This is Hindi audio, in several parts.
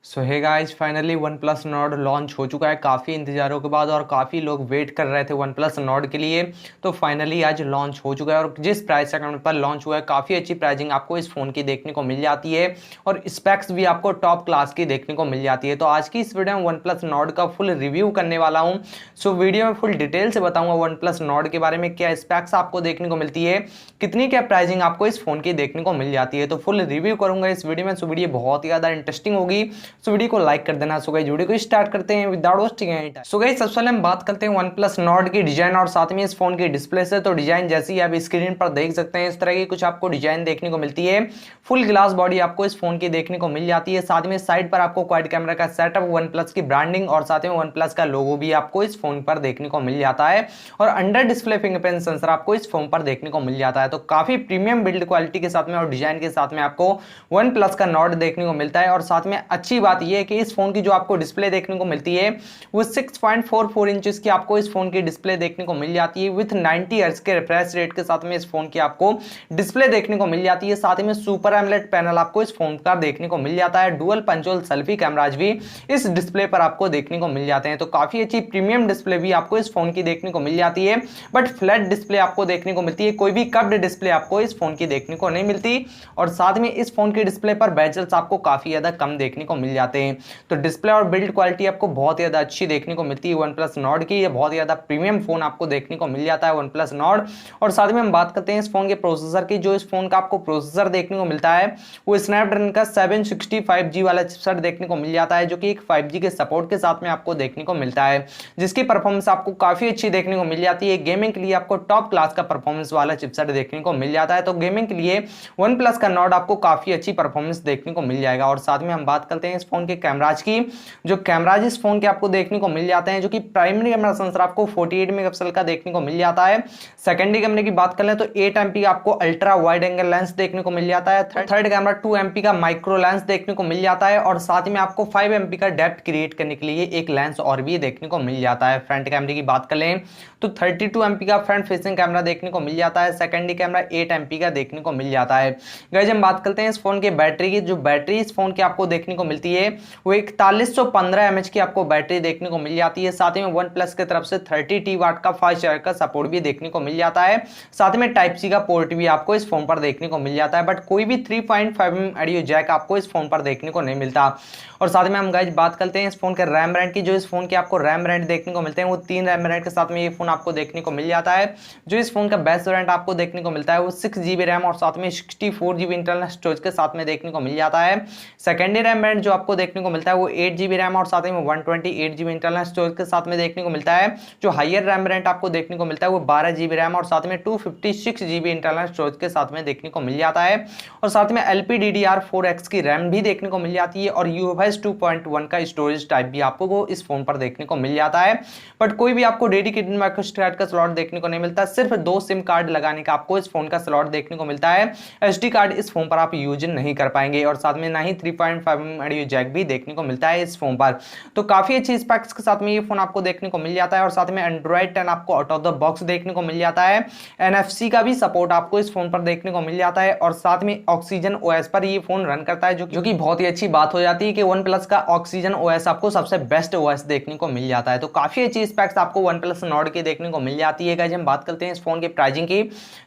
सो hey guys, finally OnePlus Nord launch हो चुका है काफ़ी इंतज़ारों के बाद और काफ़ी लोग वेट कर रहे थे वन प्लस नॉर्ड के लिए। तो फाइनली आज लॉन्च हो चुका है और जिस प्राइस सेगमेंट पर लॉन्च हुआ है काफ़ी अच्छी प्राइसिंग आपको इस फ़ोन की देखने को मिल जाती है और स्पेक्स भी आपको टॉप क्लास की देखने को मिल जाती है। तो आज की इस वीडियो में वन प्लस नॉर्ड का फुल रिव्यू करने वाला हूँ। सो वीडियो में फुल डिटेल से बताऊँगा वन प्लस नॉर्ड के बारे में, क्या स्पेक्स आपको देखने को मिलती है, कितनी क्या प्राइसिंग आपको इस फ़ोन की देखने को मिल जाती है। तो फुल रिव्यू करूँगा इस वीडियो में। सो वीडियो बहुत ही ज़्यादा इंटरेस्टिंग होगी। सो वीडियो को लाइक कर देना। सो गाइस वीडियो को स्टार्ट करते हैं without wasting any time. So guys सबसे पहले हम बात करते हैं OnePlus Nord की डिजाइन और साथ में इस फोन की डिस्प्ले से। तो डिजाइन जैसी ही आप स्क्रीन पर देख सकते हैं इस तरह की कुछ आपको डिजाइन देखने को मिलती है। फुल ग्लास बॉडी आपको इस फोन की देखने को मिल जाती है। साथ में साइड पर आपको क्वाड कैमरा का सेटअप, OnePlus की ब्रांडिंग और साथ में OnePlus का लोगो भी आपको इस फोन पर देखने को मिल जाता है और अंडर डिस्प्ले फिंगरप्रिंट सेंसर आपको इस फोन पर देखने को मिल जाता है। तो काफी प्रीमियम बिल्ड क्वालिटी के साथ में और डिजाइन के साथ में आपको OnePlus का Nord देखने को मिलता है। और साथ में अच्छी बात यह है कि इस फोन की जो आपको डिस्प्ले देखने को मिलती है वो 6.44 इंचेस की आपको इस फोन की डिस्प्ले देखने को मिल जाती है विथ 90 हर्ट्ज के रिफ्रेश रेट के साथ में इस फोन की आपको डिस्प्ले देखने को मिल जाती है। साथ में सुपर एमोलेड पैनल आपको इस फोन का देखने को मिल जाता है। डुअल पंचोल सेल्फी कैमराज भी इस डिस्प्ले पर आपको देखने को मिल जाते हैं। तो काफी अच्छी प्रीमियम डिस्प्ले भी आपको इस फोन की देखने को मिल जाती है, बट फ्लैट डिस्प्ले आपको देखने को मिलती है। कोई भी कर्व्ड डिस्प्ले आपको इस फोन की देखने को नहीं मिलती और साथ में इस फोन की डिस्प्ले पर बेजल्स आपको काफी ज्यादा कम देखने को मिल जाते हैं। तो डिस्प्ले और बिल्ड क्वालिटी आपको बहुत ज्यादा अच्छी देखने को मिलती है OnePlus Nord की। ये बहुत ज्यादा प्रीमियम फोन आपको देखने को मिल जाता है OnePlus Nord। और साथ में हम बात करते हैं इस फोन के प्रोसेसर की। जो इस फोन का आपको प्रोसेसर देखने को मिलता है वो स्नैपड्रैगन का 765G वाला चिपसेट देखने को मिल जाता है, जो कि एक 5G के सपोर्ट के साथ में आपको देखने को मिलता है, जिसकी परफॉर्मेंस आपको काफी अच्छी देखने को मिल जाती है। गेमिंग के लिए आपको टॉप क्लास का परफॉर्मेंस वाला चिपसेट देखने को मिल जाता है। तो गेमिंग के लिए OnePlus का Nord आपको काफी अच्छी परफॉर्मेंस देखने को मिल जाएगा। और साथ में हम बात करते हैं इस फोन के कैमराज की। जो कैमराज इस फोन के आपको देखने को मिल जाते हैं, जो कि प्राइमरी कैमरा सेंसर आपको 48 मेगापिक्सल का देखने को मिल जाता है। सेकेंडरी कैमरे की बात कर लें तो 8 MP आपको अल्ट्रा वाइड एंगल लेंस देखने को मिल जाता है। थर्ड कैमरा 2 MP का माइक्रो लेंस देखने को मिल जाता है और साथ में आपको 5 MP का डेप्थ क्रिएट करने के लिए एक लेंस और भी देखने को मिल जाता है। फ्रंट कैमरे की बात कर लें तो 32 MP का फ्रंट फेसिंग कैमरा देखने को मिल जाता है। सेकेंडरी कैमरा 8 MP का देखने को मिल जाता है। गाइस हम बात करते हैं इस फोन के बैटरी की। जो बैटरी इस फोन की आपको देखने को मिलती है वो 4115 mAh की आपको बैटरी देखने को मिल जाती है। साथ ही में OnePlus की तरफ से 30 वाट का फास्ट चार्ज का सपोर्ट भी देखने को मिल जाता है। साथ में टाइप सी का पोर्ट भी आपको इस फोन पर देखने को मिल जाता है, बट कोई भी 3.5mm ऑडियो जैक आपको इस फोन पर देखने को नहीं मिलता। और साथ में हम गाइस बात करते हैं इस फोन के रैम ब्रांड की। जो इस फोन के आपको रैम ब्रांड देखने को मिलते हैं वो 3 रैम ब्रांड के साथ में ये फोन आपको देखने को मिल जाता है। जो इस फोन का बेस्ट वेरिएंट आपको देखने को मिलता है वो 6GB रैम और साथ में 64GB इंटरनल स्टोरेज के साथ में देखने को मिल जाता है। सेकेंडरी रैम ब्रांड जो आपको देखने को मिलता है वो 8GB रैम और साथ में 128GB इंटरनल स्टोरेज के साथ में देखने को मिलता है। जो हायर रैम ब्रांड आपको देखने को मिलता है वो 12GB रैम और साथ में 256GB इंटरनल स्टोरेज के साथ में देखने को मिल जाता है। और साथ में LPDDR4X की रैम भी देखने को मिल जाती है और UFS 2.1 का स्टोरेज टाइप भी आपको इस फोन पर देखने को मिल जाता है। बट कोई भी आपको डेडिकेटेड माइक्रोएसडी कार्ड का स्लॉट देखने को नहीं मिलता। सिर्फ 2 सिम कार्ड लगाने का आपको इस फोन का स्लॉट देखने को मिलता है। SD कार्ड इस फोन पर आप यूज नहीं कर पाएंगे और साथ में ना ही 3.5mm ऑडियो जैक भी देखने को मिलता है इस फोन पर। तो काफी अच्छी स्पेक्स के साथ में ये फोन आपको देखने को मिल जाता है। और साथ में Android 10 आपको आउट ऑफ द बॉक्स देखने को मिल जाता है। NFC का भी सपोर्ट आपको इस फोन पर देखने को मिल जाता है और साथ में ऑक्सीजन OS पर ये फोन रन करता है, जो कि बहुत ही अच्छी बात हो जाती है कि OnePlus का ऑक्सीजन OS आपको सबसे बेस्ट OS देखने को मिल जाता है। तो काफी अच्छी स्पेक्स आपको OnePlus Nord की देखने को मिल जाती है। गाइस हम बात करते हैं इस फोन की प्राइसिंग की।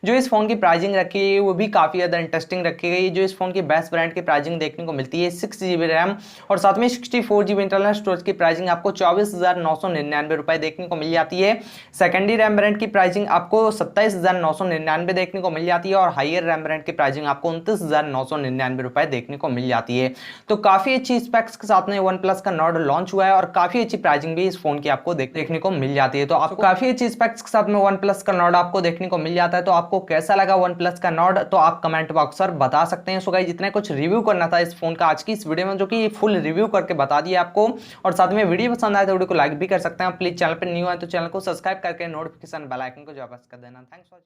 जो इस फोन की प्राइसिंग रखी है वो भी काफी ज्यादा इंटरेस्टिंग रखी गई। जो इस फोन की बेस्ट ब्रांड की प्राइसिंग देखने को मिलती है 6GB रैम और साथ में 64GB इंटरनल स्टोरेज की प्राइसिंग आपको 24,999 रुपए देखने को मिल जाती है। सेकेंडरी रैम ब्रांड की प्राइसिंग आपको 27,999 देखने को मिल जाती है और हायर रैम ब्रांड की प्राइसिंग आपको 29,999 रुपए देखने को मिल जाती है। तो काफी अच्छी स्पेक्स के साथ में OnePlus का Nord लॉन्च हुआ है और काफी अच्छी प्राइसिंग भी इस फोन की आपको देखने को मिल जाती है। तो आपको काफी अच्छी स्पेक्स के साथ में OnePlus का Nord आपको देखने को मिल जाता है। तो आपको कैसा लगा OnePlus का Nord, तो आप कमेंट बॉक्स पर बता सकते हैं। सो गाइस जितना कुछ रिव्यू करना था इस फोन का आज की इस वीडियो में, जो कि फुल रिव्यू करके बता दिया आपको। और साथ में वीडियो पसंद आए तो वीडियो को लाइक भी कर सकते हैं। प्लीज चैनल पर न्यू है तो चैनल को सब्सक्राइब करके नोटिफिकेशन बेल आइकन को वापस कर देना। Thanks for